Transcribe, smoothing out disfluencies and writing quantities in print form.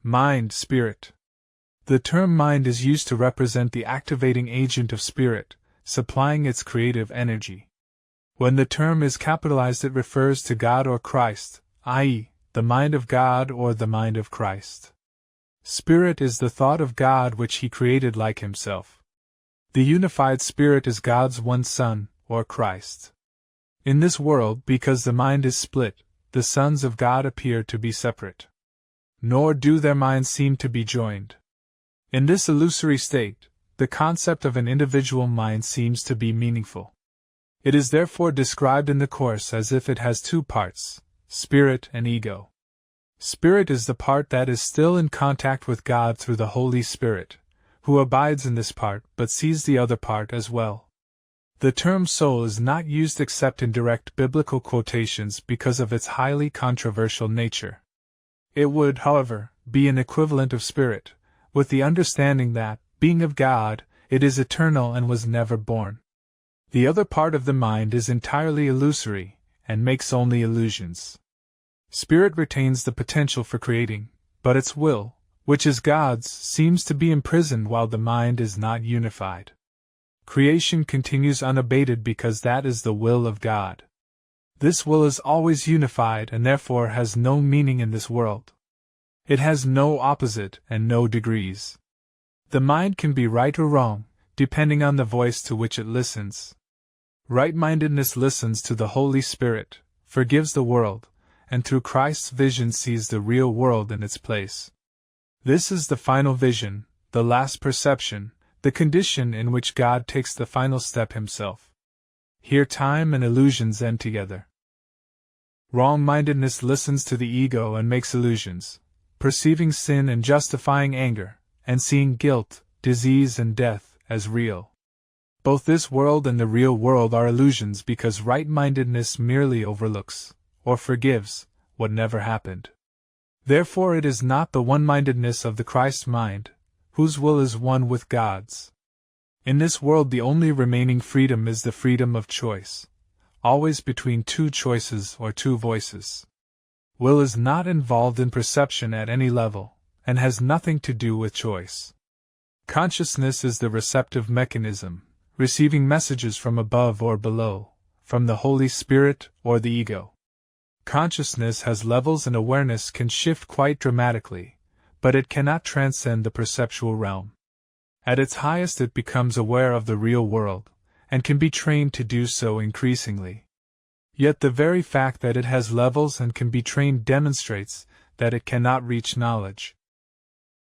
Mind, spirit. The term mind is used to represent the activating agent of spirit, supplying its creative energy. When the term is capitalized, it refers to God or Christ, i.e., the mind of God or the mind of Christ. Spirit is the thought of God which He created like Himself. The unified Spirit is God's one Son, or Christ. In this world, because the mind is split, the sons of God appear to be separate. Nor do their minds seem to be joined. In this illusory state, the concept of an individual mind seems to be meaningful. It is therefore described in the Course as if it has two parts, spirit and ego. Spirit is the part that is still in contact with God through the Holy Spirit, who abides in this part but sees the other part as well. The term soul is not used except in direct biblical quotations because of its highly controversial nature. It would, however, be an equivalent of spirit, with the understanding that, being of God, it is eternal and was never born. The other part of the mind is entirely illusory, and makes only illusions. Spirit retains the potential for creating, but its will, which is God's, seems to be imprisoned while the mind is not unified. Creation continues unabated because that is the will of God. This will is always unified and therefore has no meaning in this world. It has no opposite and no degrees. The mind can be right or wrong, depending on the voice to which it listens. Right-mindedness listens to the Holy Spirit, forgives the world, and through Christ's vision sees the real world in its place. This is the final vision, the last perception, the condition in which God takes the final step Himself. Here time and illusions end together. Wrong-mindedness listens to the ego and makes illusions, perceiving sin and justifying anger, and seeing guilt, disease and death as real. Both this world and the real world are illusions because right-mindedness merely overlooks, or forgives, what never happened. Therefore it is not the one-mindedness of the Christ mind, whose will is one with God's. In this world the only remaining freedom is the freedom of choice, always between two choices or two voices. Will is not involved in perception at any level, and has nothing to do with choice. Consciousness is the receptive mechanism, receiving messages from above or below, from the Holy Spirit or the ego. Consciousness has levels and awareness can shift quite dramatically, but it cannot transcend the perceptual realm. At its highest it becomes aware of the real world, and can be trained to do so increasingly. Yet the very fact that it has levels and can be trained demonstrates that it cannot reach knowledge.